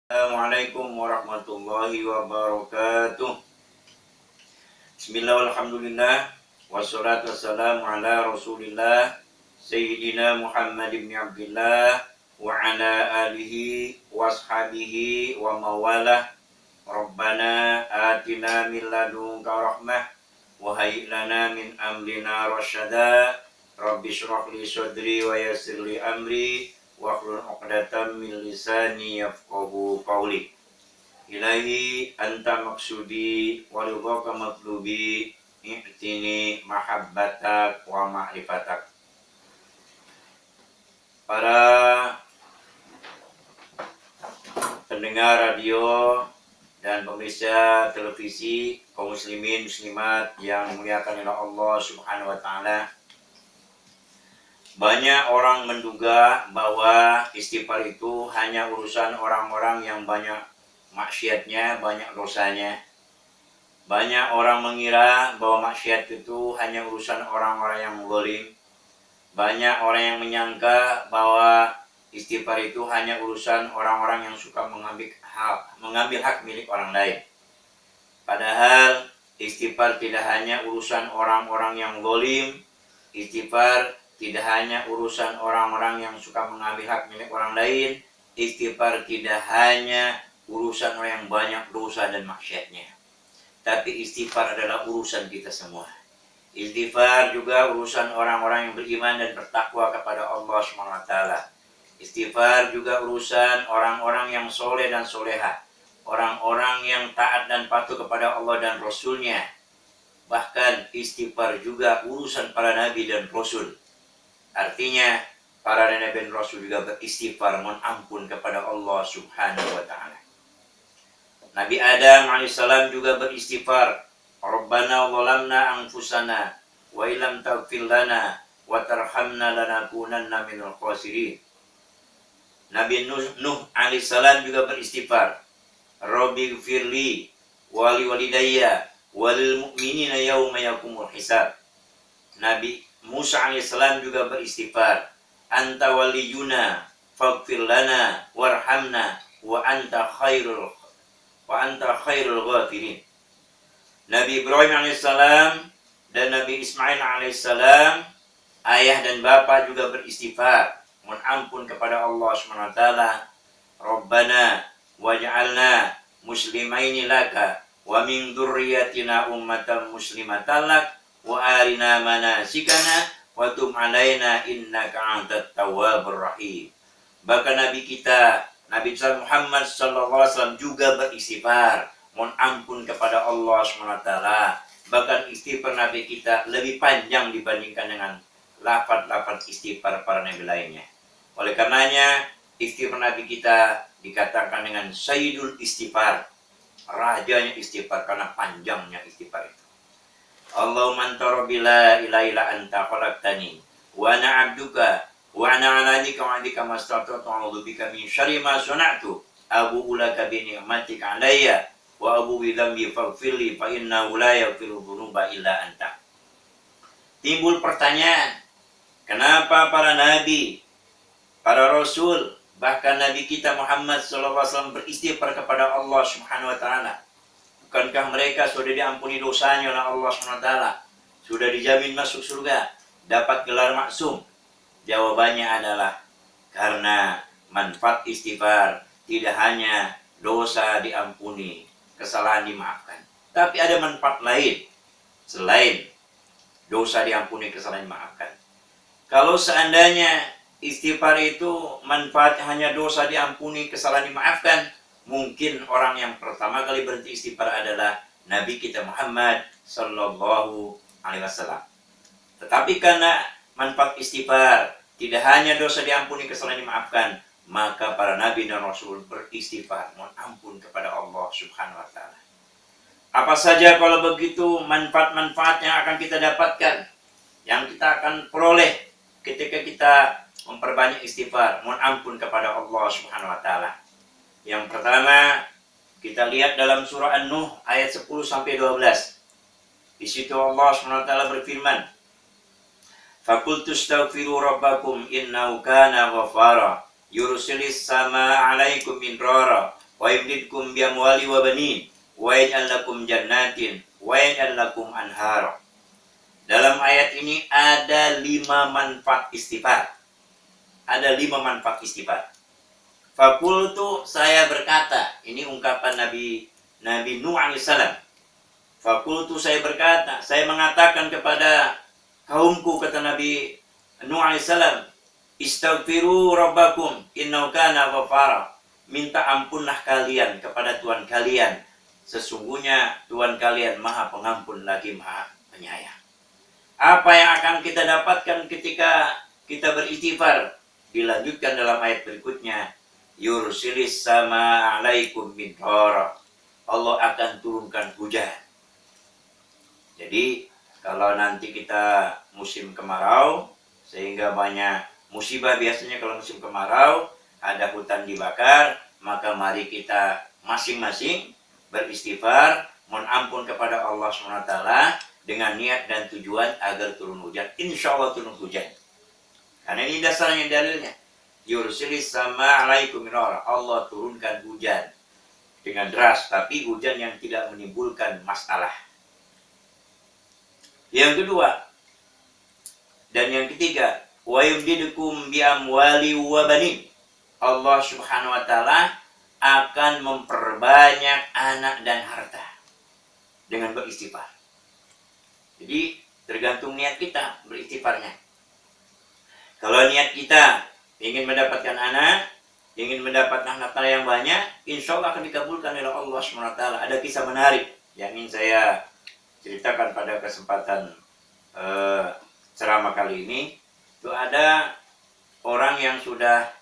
Assalamualaikum warahmatullahi wabarakatuh. Bismillah walhamdulillah wassalatu wassalamu ala rasulillah Sayyidina Muhammad ibn Abdillah wa ala alihi washabihi wa mawalah. Rabbana atina min ladunka rahmah wa hayyi lana min amrina rasyada. Rabbi shrah li sadri wa yassir li amri wahlul 'uqdatam min lisani yafqahu qawli. Ilahi anta maksudi walidhaka matlubi i'tini mahabbatak wa ma'rifatak. Para pendengar radio dan pemirsa televisi, kaum muslimin muslimat yang dimuliakan oleh Allah Subhanahu wa taala. Banyak orang menduga bahwa istighfar itu hanya urusan orang-orang yang banyak maksiatnya, banyak dosanya. Banyak orang mengira bahwa maksiat itu hanya urusan orang-orang yang zalim. Banyak orang yang menyangka bahwa istighfar itu hanya urusan orang-orang yang suka mengambil hak milik orang lain. Padahal istighfar tidak hanya urusan orang-orang yang zalim. Istighfar tidak hanya urusan orang-orang yang suka mengambil hak milik orang lain. Istighfar tidak hanya urusan orang yang banyak dosa dan maksiatnya. Tapi istighfar adalah urusan kita semua. Istighfar juga urusan orang-orang yang beriman dan bertakwa kepada Allah SWT. Istighfar juga urusan orang-orang yang soleh dan soleha. Orang-orang yang taat dan patuh kepada Allah dan Rasulnya. Bahkan istighfar juga urusan para nabi dan rasul. Artinya, para nabi dan rasul juga beristighfar, mohon ampun kepada Allah Subhanahu wa taala. Nabi Adam alaihissalam juga beristighfar, Rabbana zalamna anfusana wa illam taghfir lana wa tarhamna lanakunanna minal khasirin. Nabi Nuh alaihissalam juga beristighfar, Rabbi gfirli wa liwalidayya wa lil mu'minina yawma yaqumul hisab. Nabi Musa alaihissalam juga beristighfar, Anta waliyuna faghfir lana warhamna wa anta khairul ghafirin. Nabi Ibrahim alaihissalam dan Nabi Ismail alaihissalam, ayah dan bapa juga beristighfar, mohon ampun kepada Allah SWT. Rabbana waj'alna muslimaini laka wa min dzurriyyatina ummatan muslimatan lak wa arina manasikana wa tub alaina innaka antat tawwabur rahim. Bahkan Nabi kita, Nabi Muhammad SAW juga beristighfar, mohon ampun kepada Allah SWT. Bahkan istighfar Nabi kita lebih panjang dibandingkan dengan lafaz-lafaz istighfar para nabi lainnya. Oleh karenanya istighfar Nabi kita dikatakan dengan Sayyidul Istighfar, rajanya istighfar karena panjangnya istighfar itu. Allahumma anta rabbi la ilaha illa anta khalaqtani wa ana 'abduka wa ana 'ala dika wa 'adika mastata'tu a'udzu bika min syarri ma sana'tu abu'u laka bi ni'matika 'alayya wa abu'u bi dzambi faghfirli fa innahu la yaghfiru dzunuba illa anta. Timbul pertanyaan, kenapa para nabi, para rasul, bahkan Nabi kita Muhammad SAW beristighfar kepada Allah Subhanahu wa taala? Bukankah mereka sudah diampuni dosanya oleh Allah SWT? Sudah dijamin masuk surga, dapat gelar maksum? Jawabannya adalah karena manfaat istighfar tidak hanya dosa diampuni, kesalahan dimaafkan, tapi ada manfaat lain selain dosa diampuni, kesalahan dimaafkan. Kalau seandainya istighfar itu manfaat hanya dosa diampuni, kesalahan dimaafkan, mungkin orang yang pertama kali berhenti istighfar adalah Nabi kita Muhammad Sallallahu Alaihi Wasallam. Tetapi karena manfaat istighfar tidak hanya dosa diampuni, kesalahan dimaafkan, maka para Nabi dan Rasul beristighfar, mohon ampun kepada Allah Subhanahu Wa Taala. Apa saja kalau begitu manfaat-manfaat yang akan kita dapatkan, yang kita akan peroleh ketika kita memperbanyak istighfar, mohon ampun kepada Allah Subhanahu Wa Taala. Yang pertama, kita lihat dalam surah An-Nuh ayat 10-12. Di situ Allah SWT berfirman, Fakultu astaghfiru rabbakum innahu kana ghafara yursilis sama alaikum midrara wa yumdidkum bi amwali wa banin, wa yaj'al lakum jannatin, wa yaj'al lakum anhara. Dalam ayat ini ada 5 manfaat istighfar. Ada 5 manfaat istighfar. Fakultu, saya berkata, ini ungkapan Nabi Nuh alaihissalam. Fakultu, saya berkata, saya mengatakan kepada kaumku, kata Nabi Nuh alaihissalam, istaghfiru rabbakum innahu kana ghaffara. Minta ampunlah kalian kepada Tuhan kalian. Sesungguhnya Tuhan kalian Maha Pengampun lagi Maha Penyayang. Apa yang akan kita dapatkan ketika kita beristighfar? Dilanjutkan dalam ayat berikutnya, yursilis sama alaikum midrara. Allah akan turunkan hujan. Jadi kalau nanti kita musim kemarau, sehingga banyak musibah biasanya kalau musim kemarau, ada hutan dibakar, maka mari kita masing-masing beristighfar, mohon ampun kepada Allah SWT dengan niat dan tujuan agar turun hujan. Insya Allah turun hujan. Karena ini dasarnya dalilnya. Yursilis sama alaikum midrara. Allah turunkan hujan dengan deras, tapi hujan yang tidak menimbulkan masalah. Yang kedua dan yang ketiga, wa yumdidukum bi amwali wa banin. Allah Subhanahu wa taala akan memperbanyak anak dan harta dengan beristighfar. Jadi tergantung niat kita beristighfarnya. Kalau niat kita ingin mendapatkan anak, ingin mendapatkan harta yang banyak, insya Allah akan dikabulkan oleh Allah SWT. Ada kisah menarik yang ingin saya ceritakan pada kesempatan ceramah kali ini. Itu ada orang yang sudah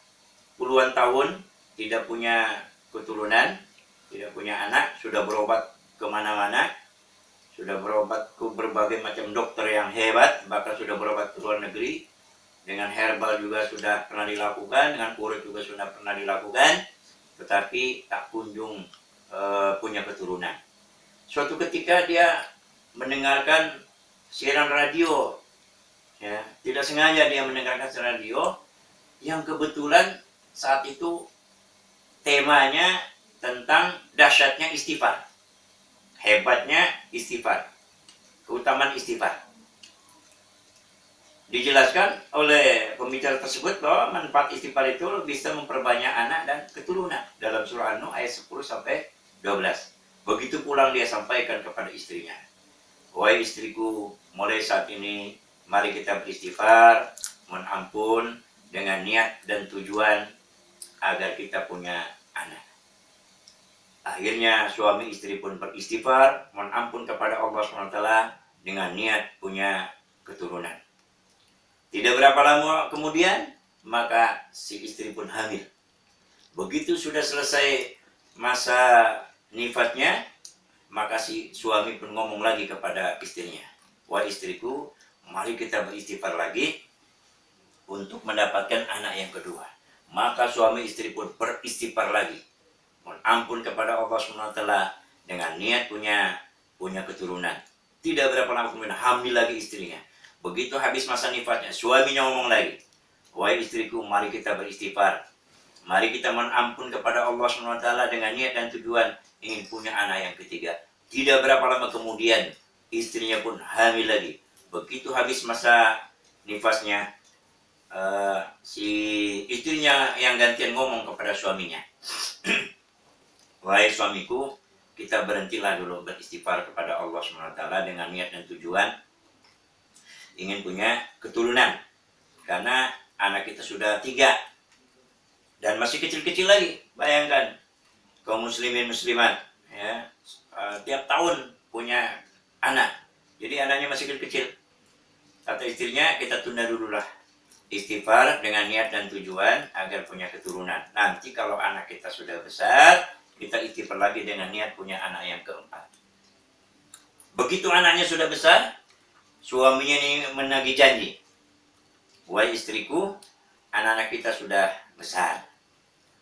puluhan tahun tidak punya keturunan, tidak punya anak, sudah berobat kemana-mana, sudah berobat ke berbagai macam dokter yang hebat, bahkan sudah berobat ke luar negeri, dengan herbal juga sudah pernah dilakukan, dengan urut juga sudah pernah dilakukan, tetapi tak kunjung punya keturunan. Suatu ketika dia mendengarkan siaran radio, ya, tidak sengaja dia mendengarkan siaran radio, yang kebetulan saat itu temanya tentang dahsyatnya istighfar. Hebatnya istighfar, keutamaan istighfar. Dijelaskan oleh pembicara tersebut bahwa manfaat istighfar itu bisa memperbanyak anak dan keturunan. Dalam surah An-Nur ayat 10-12. Begitu pulang dia sampaikan kepada istrinya, wahai istriku, mulai saat ini mari kita beristighfar, mohon ampun dengan niat dan tujuan agar kita punya anak. Akhirnya suami istri pun beristighfar, mohon ampun kepada Allah SWT dengan niat punya keturunan. Tidak berapa lama kemudian, maka si istri pun hamil. Begitu sudah selesai masa nifatnya, maka si suami pun ngomong lagi kepada istrinya, wahai istriku, mari kita beristighfar lagi untuk mendapatkan anak yang kedua. Maka suami istri pun beristighfar lagi, mohon ampun kepada Allah SWT dengan niat punya keturunan. Tidak berapa lama kemudian hamil lagi istrinya. Begitu habis masa nifatnya, suaminya ngomong lagi, wahai istriku, mari kita beristighfar, mari kita mohon ampun kepada Allah SWT dengan niat dan tujuan ingin punya anak yang ketiga. Tidak berapa lama kemudian istrinya pun hamil lagi. Begitu habis masa nifasnya, si istrinya yang gantian ngomong kepada suaminya, wahai suamiku, kita berhentilah dulu beristighfar kepada Allah SWT dengan niat dan tujuan ingin punya keturunan. Karena anak kita sudah 3 dan masih kecil-kecil lagi. Bayangkan kaum muslimin muslimat, ya, tiap tahun punya anak. Jadi anaknya masih kecil-kecil. Kata istrinya, kita tunda dululah istighfar dengan niat dan tujuan agar punya keturunan. Nanti kalau anak kita sudah besar, kita istighfar lagi dengan niat punya anak yang keempat. Begitu anaknya sudah besar, suaminya ini menagih janji, wahai istriku, anak-anak kita sudah besar,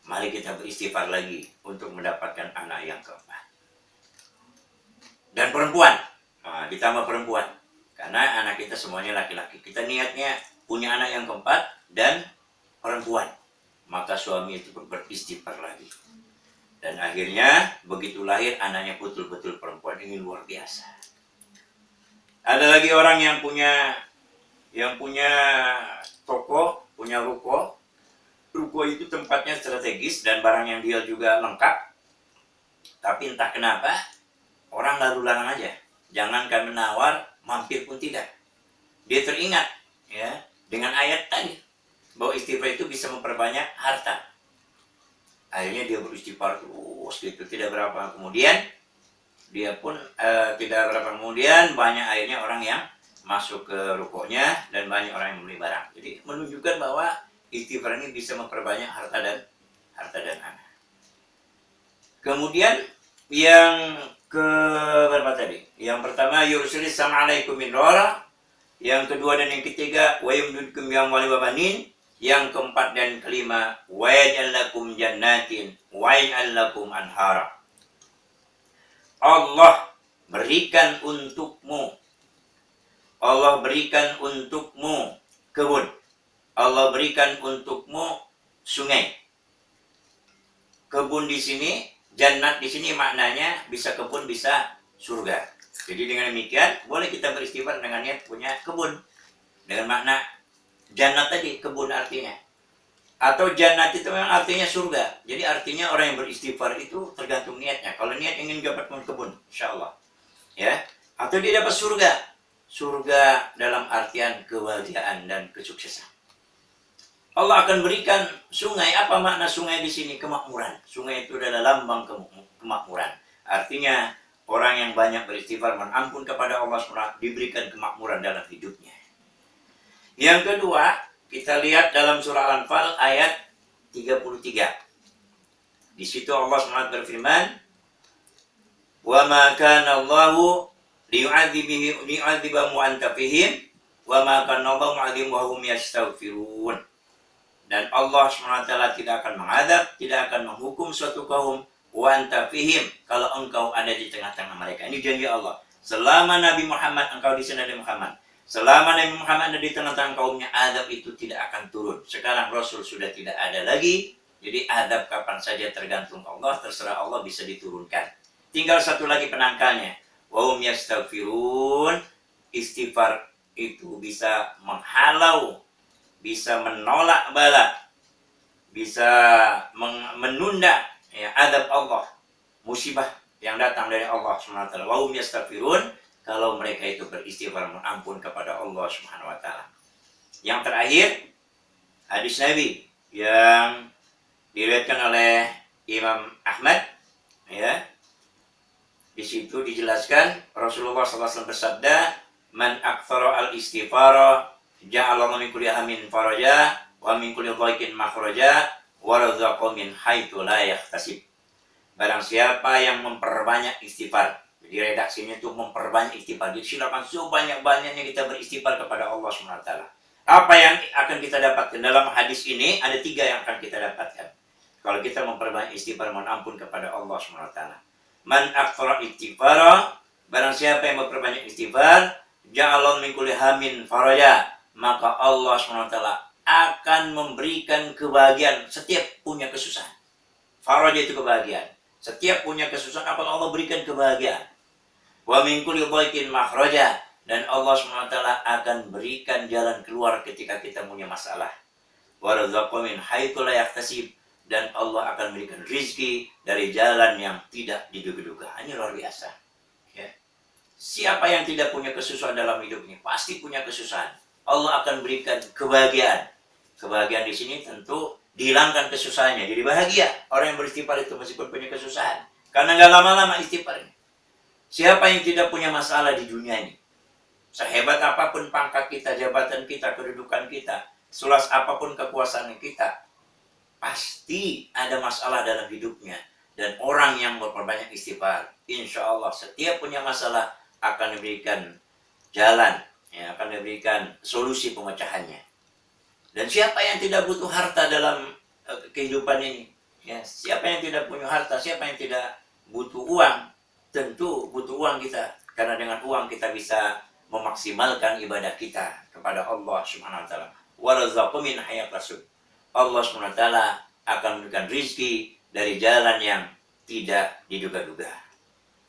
mari kita beristighfar lagi untuk mendapatkan anak yang keempat. Dan perempuan, ditambah perempuan, karena anak kita semuanya laki-laki. Kita niatnya punya anak yang keempat dan perempuan. Maka suami itu beristighfar lagi. Dan akhirnya begitu lahir anaknya betul-betul perempuan. Ini luar biasa. Ada lagi orang yang punya toko, punya ruko. Ruko itu tempatnya strategis dan barang yang dia juga lengkap. Tapi entah kenapa orang lalu lalang aja. Jangankan menawar, mampir pun tidak. Dia teringat ya dengan ayat tadi bahwa istighfar itu bisa memperbanyak harta. Akhirnya dia beristighfar terus gitu. Tidak berapa kemudian banyak akhirnya orang yang masuk ke rukonya dan banyak orang yang membeli barang. Jadi menunjukkan bahwa istighfar ini bisa memperbanyak harta dan anak. Kemudian yang ke berapa tadi? Yang pertama yursilis sam'alaikum min rara. Yang kedua dan yang ketiga wa yumdudkum bi amwali wa banin. Yang keempat dan kelima wa yaj'al lakum jannatin wa yaj'al lakum anhara. Allah berikan untukmu kebun. Allah berikan untukmu sungai. Kebun di sini, jannat di sini maknanya bisa kebun, bisa surga. Jadi dengan demikian boleh kita beristighfar dengan niat punya kebun. Dengan makna jannat tadi, kebun artinya. Atau jannat itu memang artinya surga. Jadi artinya orang yang beristighfar itu tergantung niatnya. Kalau niat ingin dapatkan kebun, insyaAllah. Ya. Atau dia dapat surga. Surga dalam artian kebahagiaan dan kesuksesan. Allah akan berikan sungai. Apa makna sungai di sini? Kemakmuran. Sungai itu adalah lambang kemakmuran. Artinya orang yang banyak beristighfar menampun kepada Allah SWT diberikan kemakmuran dalam hidupnya. Yang kedua, kita lihat dalam surah Al-Anfal ayat 33. Di situ Allah SWT berfirman, "Wa ma kana Allahu liyu'adzibahum wa anta fihim, wa ma kana Allahu mu'adzibahum wa hum yastaghfirun." Dan Allah SWT tidak akan mengadab, tidak akan menghukum suatu kaum wa anta fihim, kalau engkau ada di tengah-tengah mereka. Ini janji Allah. Selama Nabi Muhammad engkau di sana Nabi Muhammad. Selama Nabi Muhammad ada di tengah-tengah kaumnya, adab itu tidak akan turun. Sekarang Rasul sudah tidak ada lagi. Jadi adab kapan saja tergantung Allah, terserah Allah bisa diturunkan. Tinggal satu lagi penangkalnya. Wa hum yastaghfirun. Istighfar itu bisa menghalau, bisa menolak bala, bisa menunda ya, adab Allah, musibah yang datang dari Allah SWT. Wa hum yastaghfirun. Kalau mereka itu beristighfar mengampun kepada Allah Subhanahu wa taala. Yang terakhir, hadis Nabi yang diriwayatkan oleh Imam Ahmad ya. Di situ dijelaskan Rasulullah SAW bersabda, "Man aktsara al-istighfara ja'alallahu min kulli hammin faraja wa min kulli dhaiqin makhraja wa razaqahu min haitsu la yahtasib." Barang siapa yang memperbanyak istighfar. Di redaksinya itu memperbanyak istighfar. Jadi silakan sebanyak-banyaknya kita beristighfar kepada Allah SWT. Apa yang akan kita dapatkan dalam hadis ini? Ada 3 yang akan kita dapatkan. Kalau kita memperbanyak istighfar, mohon ampun kepada Allah SWT. Man aktsara istighfara, barang siapa yang memperbanyak istighfar, ja'alallahu min kulli hammin faraja, maka Allah SWT akan memberikan kebahagiaan setiap punya kesusahan. Faraja itu kebahagiaan. Setiap punya kesusahan akan Allah berikan kebahagiaan. Wa min kulli dhaiqin makhraja, dan Allah SWT akan berikan jalan keluar ketika kita punya masalah. Wa razaqahu min haitsu la yahtasib, dan Allah akan berikan rezeki dari jalan yang tidak diduga-duga. Ini luar biasa. Ya. Siapa yang tidak punya kesusahan dalam hidup ini pasti punya kesusahan. Allah akan berikan kebahagiaan. Kebahagiaan di sini tentu dihilangkan kesusahannya. Jadi bahagia orang yang beristighfar itu meskipun punya kesusahan. Karena nggak lama-lama istighfar ini. Siapa yang tidak punya masalah di dunia ini? Sehebat apapun pangkat kita, jabatan kita, kedudukan kita, seluas apapun kekuasaan kita, pasti ada masalah dalam hidupnya. Dan orang yang berbanyak istighfar, insya Allah setiap punya masalah akan diberikan jalan, ya, akan diberikan solusi pemecahannya. Dan siapa yang tidak butuh harta dalam kehidupan ini? Ya, siapa yang tidak punya harta, siapa yang tidak butuh uang? Tentu butuh uang kita, karena dengan uang kita bisa memaksimalkan ibadah kita kepada Allah Subhanahu wa taala. Wa razaqahu min hayat rasul. Allah Subhanahu wa taala akan memberikan rezeki dari jalan yang tidak diduga-duga.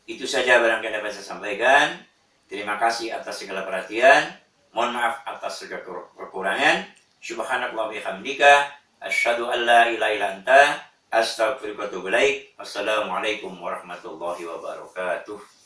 Itu saja barangkali dapat saya sampaikan. Terima kasih atas segala perhatian. Mohon maaf atas segala kekurangan. Subhanallah bihamdika. Asyhadu an la ilaha illa anta. Astaghfiruka wa atubu ilaik. Wassalamualaikum warahmatullahi wabarakatuh.